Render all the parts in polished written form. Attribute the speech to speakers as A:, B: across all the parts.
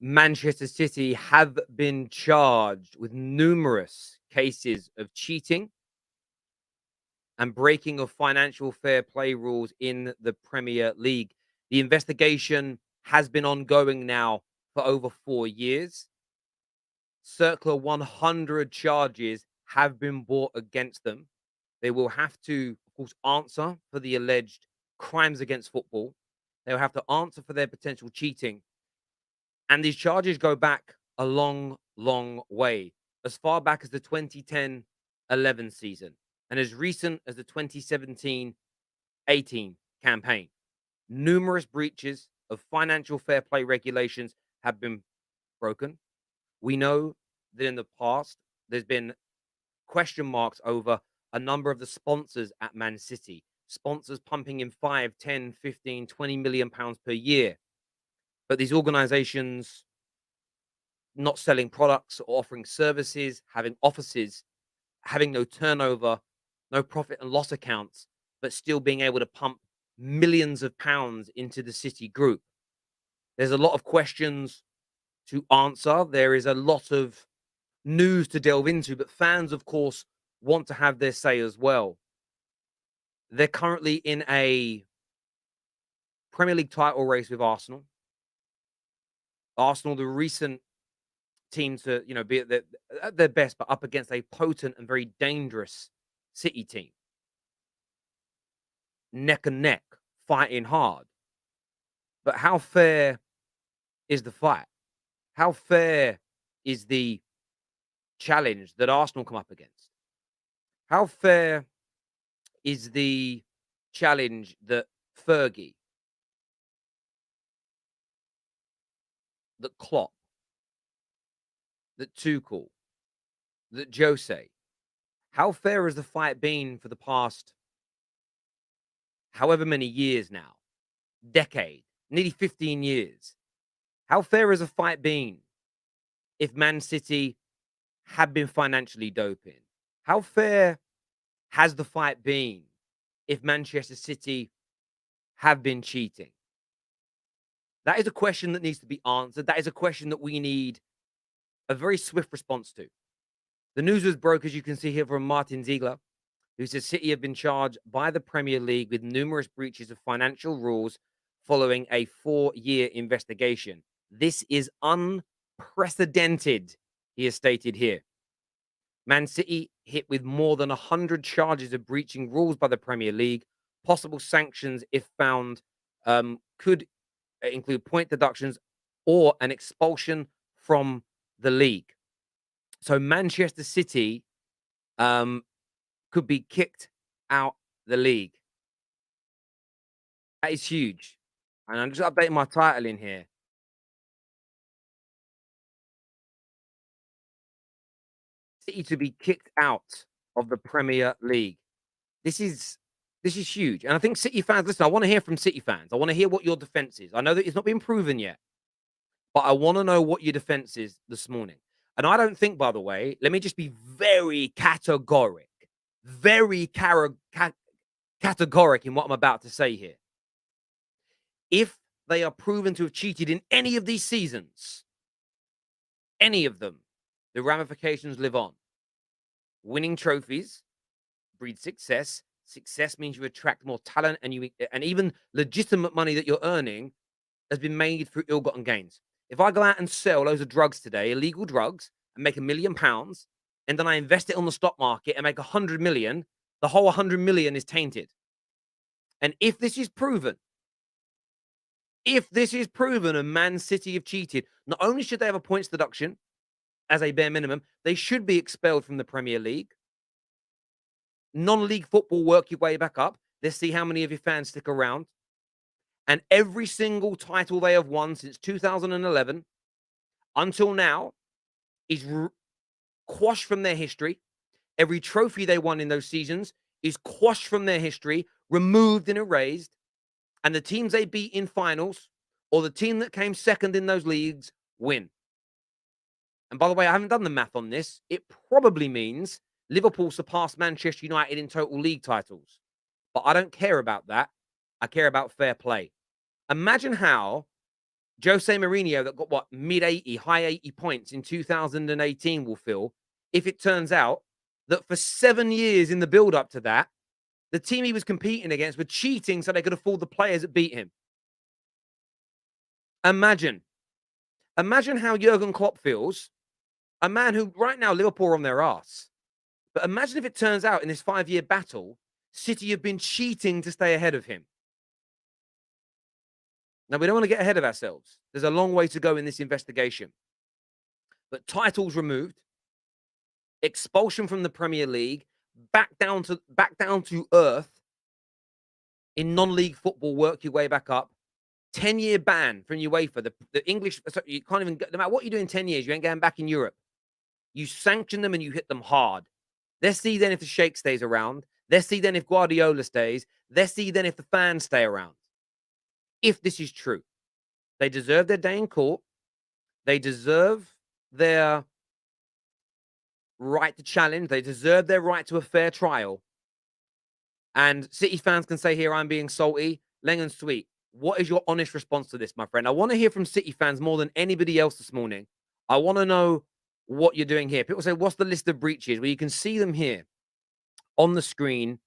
A: Manchester City have been charged with numerous cases of cheating and breaking of financial fair play rules in the Premier League. The investigation has been ongoing now for over 4 years. Circa 100 charges have been brought against them. They will have to, of course, answer for the alleged crimes against football. They'll have to answer for their potential cheating. And these charges go back a long, long way, as far back as the 2010-11 season and as recent as the 2017-18 campaign. Numerous breaches of financial fair play regulations have been broken. We know that in the past, there's been question marks over a number of the sponsors at Man City, sponsors pumping in 5, 10, 15, 20 million pounds per year. But these organizations not selling products or offering services, having offices, having no turnover, no profit and loss accounts, but still being able to pump millions of pounds into the City group. There's a lot of questions to answer. There is a lot of news to delve into, but fans, of course, want to have their say as well. They're currently in a Premier League title race with Arsenal. Arsenal, the recent team to, be at their best, but up against a potent and very dangerous City team. Neck and neck, fighting hard. But how fair is the fight? How fair is the challenge that Arsenal come up against? How fair is the challenge that Fergie, that Klopp, that Tuchel, that Jose? How fair has the fight been for the past however many years now? Decade, nearly 15 years. How fair has the fight been if Man City had been financially doping? How fair has the fight been if Manchester City have been cheating? That is a question that needs to be answered. That is a question that we need a very swift response to. The news was broke, as you can see here, from Martin Ziegler, who says City have been charged by the Premier League with numerous breaches of financial rules following a 4-year investigation. This is unprecedented, he has stated here. Man City hit with more than 100 charges of breaching rules by the Premier League. Possible sanctions, if found, could include point deductions or an expulsion from the league. So Manchester City could be kicked out the league. That is huge. And I'm just updating my title in here. City to be kicked out of the Premier League. This is huge. And I think City fans, listen, I want to hear from City fans. I want to hear what your defense is. I know that it's not been proven yet, but I want to know what your defense is this morning. And I don't think, by the way, let me just be very categoric, very categoric in what I'm about to say here. If they are proven to have cheated in any of these seasons, any of them, the ramifications live on. Winning trophies breeds success. Success means you attract more talent, and even legitimate money that you're earning has been made through ill-gotten gains. If I go out and sell loads of drugs today, illegal drugs, and make £1 million, and then I invest it on the stock market and make 100 million, the whole 100 million is tainted. And if this is proven, and Man City have cheated, not only should they have a points deduction as a bare minimum, they should be expelled from the Premier League. Non-league football, work your way back up. Let's see how many of your fans stick around. And every single title they have won since 2011 until now is quashed from their history. Every trophy they won in those seasons is quashed from their history, removed and erased. And the teams they beat in finals, or the team that came second in those leagues, win. And by the way, I haven't done the math on this. It probably means Liverpool surpassed Manchester United in total league titles. But I don't care about that. I care about fair play. Imagine how Jose Mourinho that got what, mid 80, high 80 points in 2018 will feel if it turns out that for 7 years in the build up to that, the team he was competing against were cheating so they could afford the players that beat him. Imagine. Imagine how Jurgen Klopp feels, a man who right now Liverpool are on their ass. But imagine if it turns out in this 5-year battle, City have been cheating to stay ahead of him. Now, we don't want to get ahead of ourselves. There's a long way to go in this investigation. But titles removed, expulsion from the Premier League, back down to earth in non-league football, work your way back up. 10-year ban from UEFA. The English, you can't even, no matter what you do in 10 years, you ain't going back in Europe. You sanction them and you hit them hard. Let's see then if the Sheikh stays around. Let's see then if Guardiola stays. Let's see then if the fans stay around. If this is true, they deserve their day in court. They deserve their right to challenge. They deserve their right to a fair trial. And City fans can say here, I'm being salty. Leng and Sweet, what is your honest response to this, my friend? I want to hear from City fans more than anybody else this morning. I want to know what you're doing here. People say, what's the list of breaches? Well, you can see them here on the screen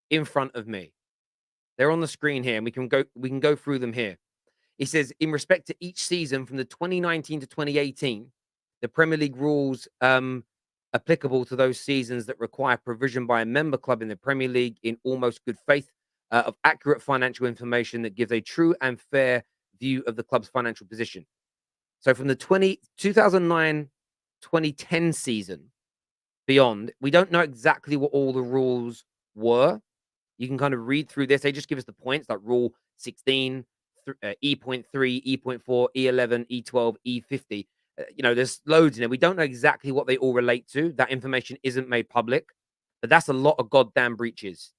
A: in front of me. They're on the screen here, and we can go through them here. It says, in respect to each season from the 2019 to 2018, the Premier League rules applicable to those seasons that require provision by a member club in the Premier League in almost good faith of accurate financial information that gives a true and fair view of the club's financial position. So from the 2009-2010 season beyond, we don't know exactly what all the rules were. You can kind of read through this. They just give us the points like Rule 16, E.3, E.4, E11, E12, E50. There's loads in there. We don't know exactly what they all relate to. That information isn't made public, but that's a lot of goddamn breaches.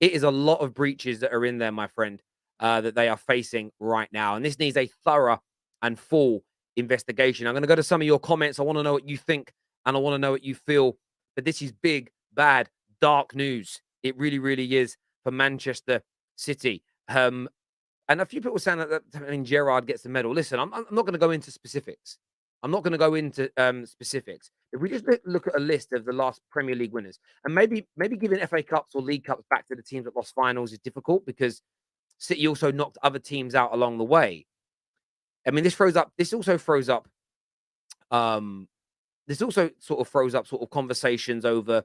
A: It is a lot of breaches that are in there, my friend, that they are facing right now. And this needs a thorough and full investigation. I'm going to go to some of your comments. I want to know what you think and I want to know what you feel. But this is big, bad, dark news. It really, really is for Manchester City. And a few people saying that Gerrard gets the medal. Listen, I'm not going to go into specifics. I'm not going to go into specifics. If we just look at a list of the last Premier League winners, and maybe giving FA Cups or League Cups back to the teams that lost finals is difficult because City also knocked other teams out along the way. I mean, this also throws up sort of conversations over,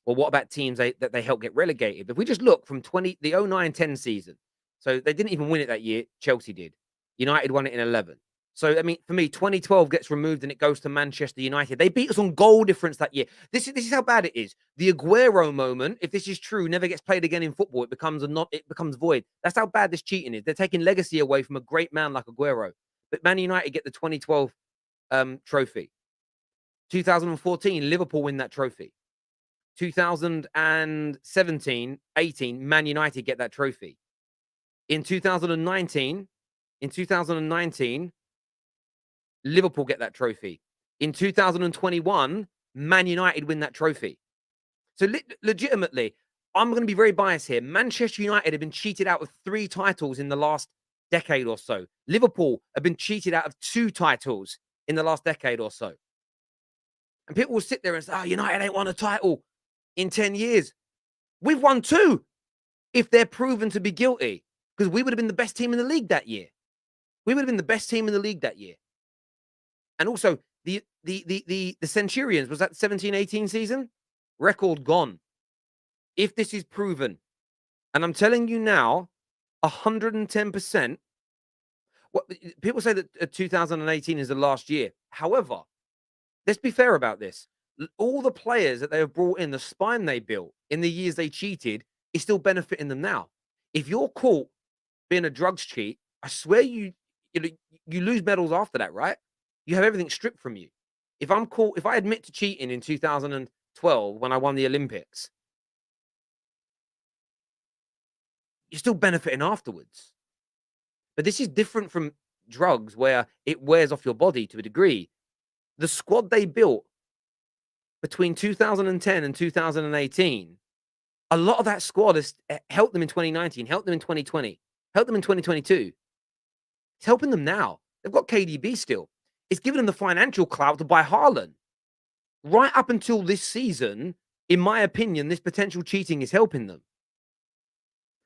A: well, what about teams that they help get relegated? If we just look from the 09-10 season, so they didn't even win it that year. Chelsea did. United won it in 11. So, I mean, for me, 2012 gets removed and it goes to Manchester United. They beat us on goal difference that year. This is how bad it is. The Aguero moment, if this is true, never gets played again in football. It becomes void. That's how bad this cheating is. They're taking legacy away from a great man like Aguero. But Man United get the 2012 trophy. 2014, Liverpool win that trophy. 2017, 18, Man United get that trophy. In 2019, Liverpool get that trophy. In 2021, Man United win that trophy. So legitimately, I'm going to be very biased here. Manchester United have been cheated out of 3 titles in the last decade or so. Liverpool have been cheated out of 2 titles in the last decade or so. And people will sit there and say, oh, United ain't won a title in 10 years. We've won 2 if they're proven to be guilty, because we would have been the best team in the league that year. And also, the Centurions, was that 17-18 season? Record gone. If this is proven, and I'm telling you now, 110%. People say that 2018 is the last year. However, let's be fair about this. All the players that they have brought in, the spine they built in the years they cheated, is still benefiting them now. If you're caught being a drugs cheat, I swear you lose medals after that, right? You have everything stripped from you. If I admit to cheating in 2012 when I won the Olympics, you're still benefiting afterwards. But this is different from drugs where it wears off your body to a degree. The squad they built between 2010 and 2018, a lot of that squad has helped them in 2019, helped them in 2020, helped them in 2022. It's helping them now. They've got KDB still. It's given them the financial clout to buy Haaland. Right up until this season, in my opinion, this potential cheating is helping them.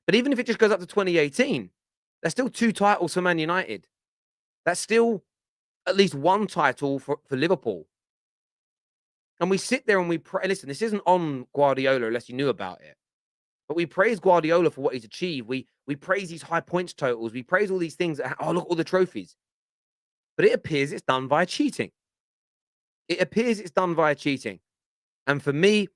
A: But even if it just goes up to 2018, that's still 2 titles for Man United. That's still at least 1 title for Liverpool. And we sit there and we pray. Listen, this isn't on Guardiola unless you knew about it. But we praise Guardiola for what he's achieved. We praise these high points totals. We praise all these things. Oh, look, all the trophies. But it appears it's done via cheating. It appears it's done via cheating. And for me,